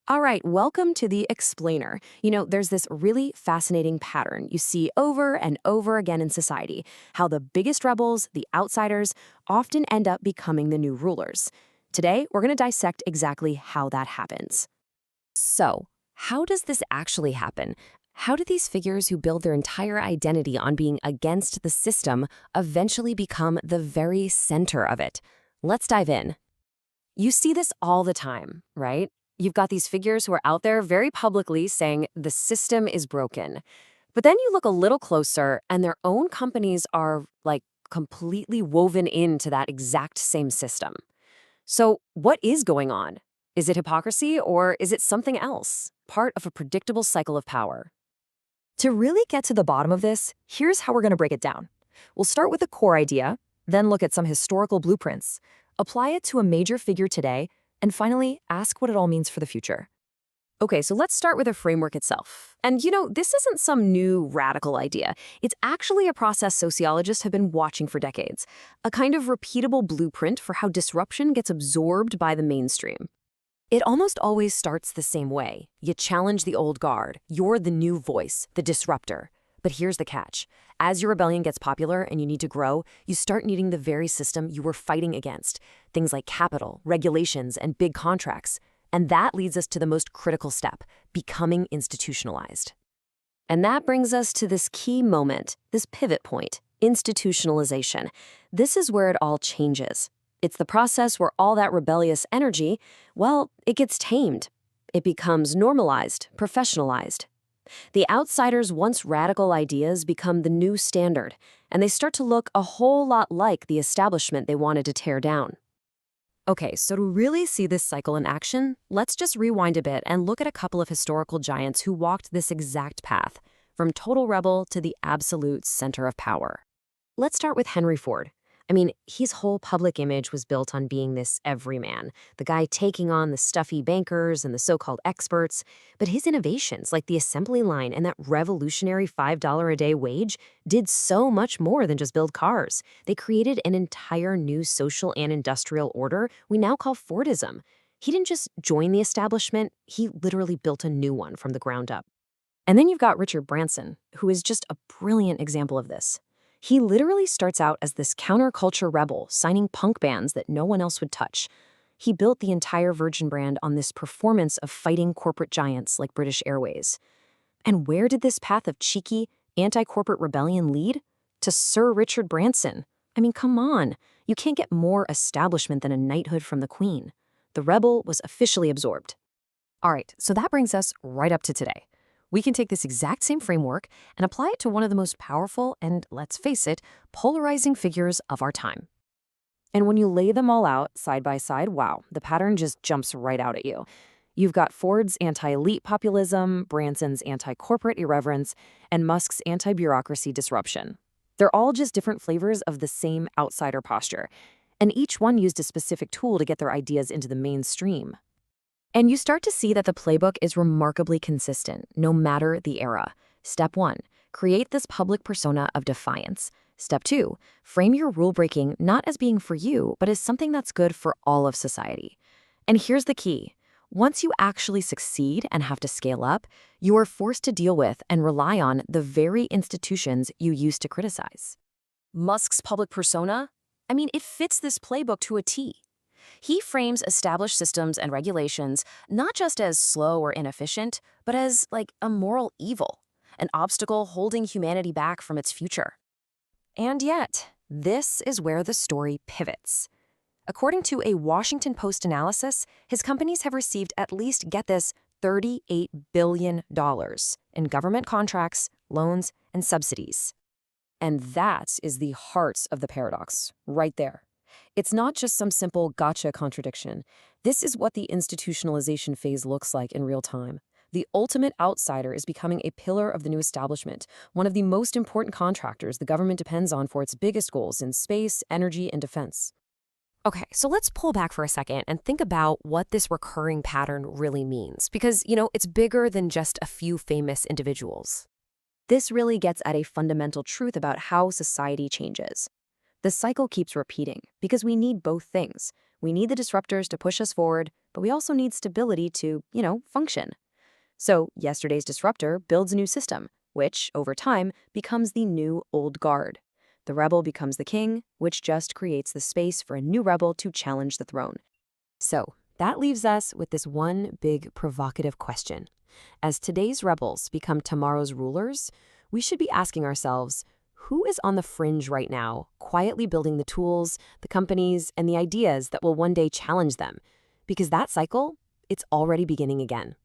All right, welcome to the explainer. There's this really fascinating pattern you see over and over again in society, how the biggest rebels, the outsiders, often end up becoming the new rulers. Today, we're going to dissect exactly how that happens. So, how does this actually happen? How do these figures who build their entire identity on being against the system eventually become the very center of it? Let's dive in. You see this all the time, right? You've got these figures who are out there very publicly saying the system is broken. But then you look a little closer and their own companies are like completely woven into that exact same system. So, what is going on? Is it hypocrisy or is it something else? Part of a predictable cycle of power. To really get to the bottom of this, here's how we're going to break it down. We'll start with the core idea, then look at some historical blueprints, apply it to a major figure today, and finally, ask what it all means for the future. Okay, so let's start with the framework itself. And this isn't some new radical idea. It's actually a process sociologists have been watching for decades, a kind of repeatable blueprint for how disruption gets absorbed by the mainstream. It almost always starts the same way. You challenge the old guard. You're the new voice, the disruptor. But here's the catch. As your rebellion gets popular and you need to grow, you start needing the very system you were fighting against. Things like capital, regulations, and big contracts. And that leads us to the most critical step, becoming institutionalized. And that brings us to this key moment, this pivot point, institutionalization. This is where it all changes. It's the process where all that rebellious energy, well, it gets tamed. It becomes normalized, professionalized. The outsiders' once radical ideas become the new standard, and they start to look a whole lot like the establishment they wanted to tear down. Okay, so to really see this cycle in action, let's just rewind a bit and look at a couple of historical giants who walked this exact path, from total rebel to the absolute center of power. Let's start with Henry Ford. His whole public image was built on being this everyman, the guy taking on the stuffy bankers and the so-called experts. But his innovations, like the assembly line and that revolutionary $5 a day wage, did so much more than just build cars. They created an entire new social and industrial order we now call Fordism. He didn't just join the establishment, he literally built a new one from the ground up. And then you've got Richard Branson, who is just a brilliant example of this. He literally starts out as this counterculture rebel, signing punk bands that no one else would touch. He built the entire Virgin brand on this performance of fighting corporate giants like British Airways. And where did this path of cheeky, anti-corporate rebellion lead? To Sir Richard Branson. Come on. You can't get more establishment than a knighthood from the Queen. The rebel was officially absorbed. All right, so that brings us right up to today. We can take this exact same framework and apply it to one of the most powerful and, let's face it, polarizing figures of our time. And when you lay them all out side by side, wow, the pattern just jumps right out at you. You've got Ford's anti-elite populism, Branson's anti-corporate irreverence, and Musk's anti-bureaucracy disruption. They're all just different flavors of the same outsider posture, and each one used a specific tool to get their ideas into the mainstream. And you start to see that the playbook is remarkably consistent, no matter the era. Step 1, create this public persona of defiance. Step 2, frame your rule-breaking not as being for you, but as something that's good for all of society. And here's the key. Once you actually succeed and have to scale up, you are forced to deal with and rely on the very institutions you used to criticize. Musk's public persona? It fits this playbook to a T. He frames established systems and regulations not just as slow or inefficient, but as like a moral evil, an obstacle holding humanity back from its future. And yet, this is where the story pivots. According to a Washington Post analysis, his companies have received at least, get this, $38 billion in government contracts, loans, and subsidies. And that is the heart of the paradox, right there. It's not just some simple gotcha contradiction. This is what the institutionalization phase looks like in real time. The ultimate outsider is becoming a pillar of the new establishment, one of the most important contractors the government depends on for its biggest goals in space, energy, and defense. Okay, so let's pull back for a second and think about what this recurring pattern really means, because, it's bigger than just a few famous individuals. This really gets at a fundamental truth about how society changes. The cycle keeps repeating because we need both things. We need the disruptors to push us forward, but we also need stability to, function. So yesterday's disruptor builds a new system, which, over time, becomes the new old guard. The rebel becomes the king, which just creates the space for a new rebel to challenge the throne. So, that leaves us with this one big provocative question. As today's rebels become tomorrow's rulers, we should be asking ourselves, who is on the fringe right now, quietly building the tools, the companies, and the ideas that will one day challenge them? Because that cycle, it's already beginning again.